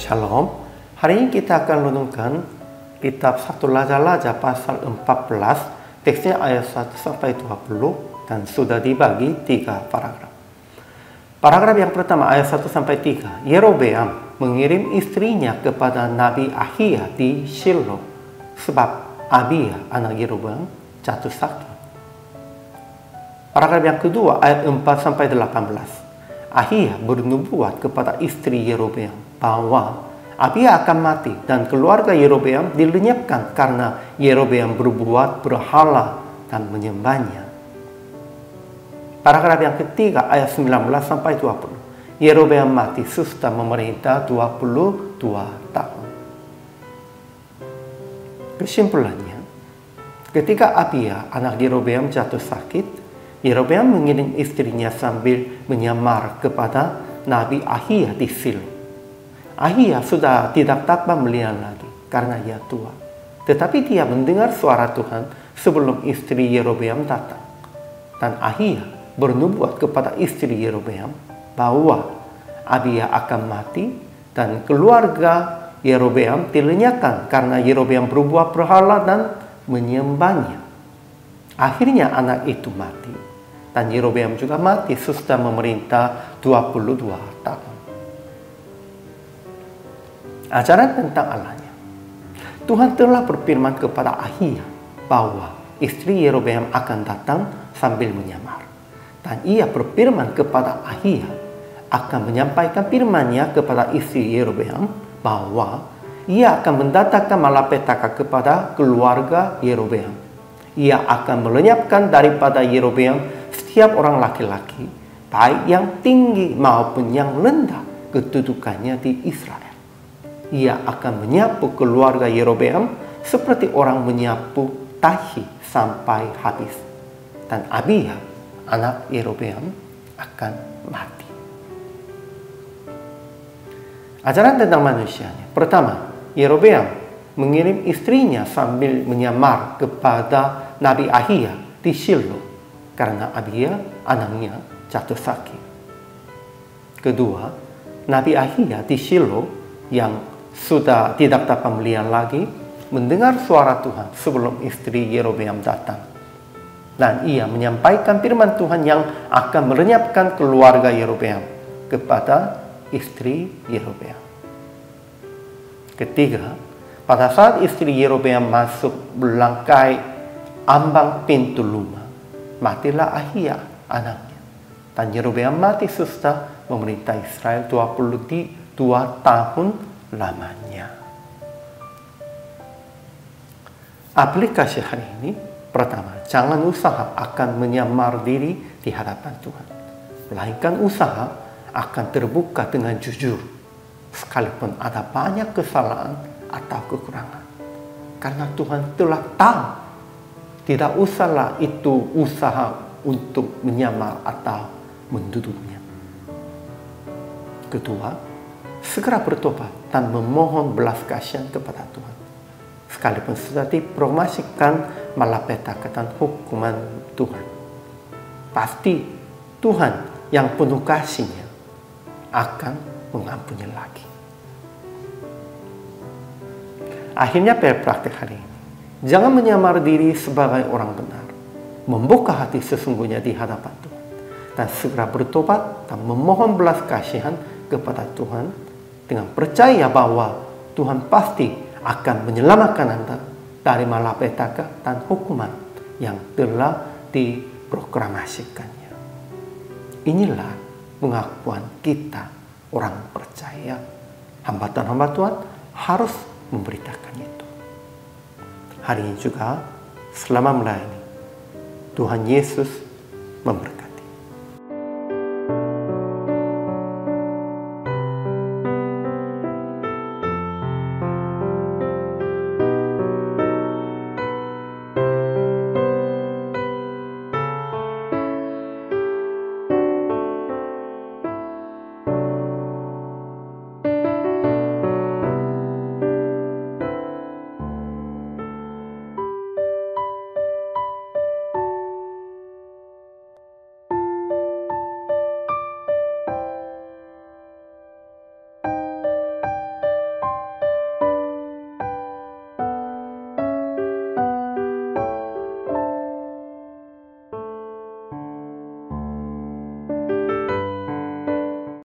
Shalom. Hari ini kita akan renungkan kitab 1 Raja-Raja pasal 14, teksnya ayat 1 sampai 20 dan sudah dibagi 3 paragraf. Paragraf yang pertama ayat 1 sampai 3. Yerobeam mengirim istrinya kepada Nabi Ahia di Shilo sebab Abia anak Yerobeam jatuh sakit. Paragraf yang kedua ayat 4 sampai 18. Ahia bernubuat kepada istri Yerobeam bahwa Abia akan mati dan keluarga Yerobeam dilenyapkan karena Yerobeam berbuat berhala dan menyembahnya. Paragraf yang ketiga ayat 19 sampai 20. Yerobeam mati sesudah memerintah 22 tahun. Kesimpulannya, ketika Abia anak Yerobeam jatuh sakit, Yerobeam mengirim istrinya sambil menyamar kepada Nabi Ahia di Shilo. Ahia sudah tidak dapat melihat lagi karena ia tua. Tetapi dia mendengar suara Tuhan sebelum istri Yerobeam datang. Dan Ahia bernubuat kepada istri Yerobeam bahwa Abia akan mati dan keluarga Yerobeam dilenyapkan karena Yerobeam berbuat berhala dan menyembahnya. Akhirnya anak itu mati. Dan Yerobeam juga mati sesudah memerintah 22 tahun. Ajaran tentang Allahnya. Tuhan telah berfirman kepada Ahia bahwa istri Yerobeam akan datang sambil menyamar. Dan ia berfirman kepada Ahia akan menyampaikan firman-Nya kepada istri Yerobeam bahwa ia akan mendatangkan malapetaka kepada keluarga Yerobeam. Ia akan melenyapkan daripada Yerobeam setiap orang laki-laki, baik yang tinggi maupun yang rendah kedudukannya di Israel. Ia akan menyapu keluarga Yerobeam seperti orang menyapu tahi sampai habis. Dan Abia, anak Yerobeam, akan mati. Ajaran tentang manusianya. Pertama, Yerobeam mengirim istrinya sambil menyamar kepada Nabi Ahia di Shilo karena Abia anaknya jatuh sakit. Kedua, Nabi Ahia di Shilo yang sudah tidak dapat melihat lagi mendengar suara Tuhan sebelum istri Yerobeam datang. Dan ia menyampaikan firman Tuhan yang akan melenyapkan keluarga Yerobeam kepada istri Yerobeam. Ketiga, pada saat istri Yerobeam masuk melangkai ambang pintu rumah, matilah Ahia anaknya. Dan Yerobeam mati sesudah memerintah Israel 22 tahun lamanya. Aplikasi hari ini, pertama, jangan usaha akan menyamar diri di hadapan Tuhan. Melainkan usaha akan terbuka dengan jujur, sekalipun ada banyak kesalahan atau kekurangan. Karena Tuhan telah tahu. Tidak usahlah itu usaha untuk menyamar atau menduduknya. Kedua, segera bertobat dan memohon belas kasihan kepada Tuhan. Sekalipun sudah dipromosikan malapetaka dan hukuman Tuhan. Pasti Tuhan yang penuh kasih-Nya akan mengampuni lagi. Akhirnya praktek hari ini. Jangan menyamar diri sebagai orang benar. Membuka hati sesungguhnya di hadapan Tuhan. Dan segera bertobat dan memohon belas kasihan kepada Tuhan dengan percaya bahwa Tuhan pasti akan menyelamatkan Anda dari malapetaka dan hukuman yang telah diproklamasikannya. Inilah pengakuan kita orang percaya. Hamba Tuhan harus memberitakan itu. Hari ini juga selama melayani, Tuhan Yesus memberkati.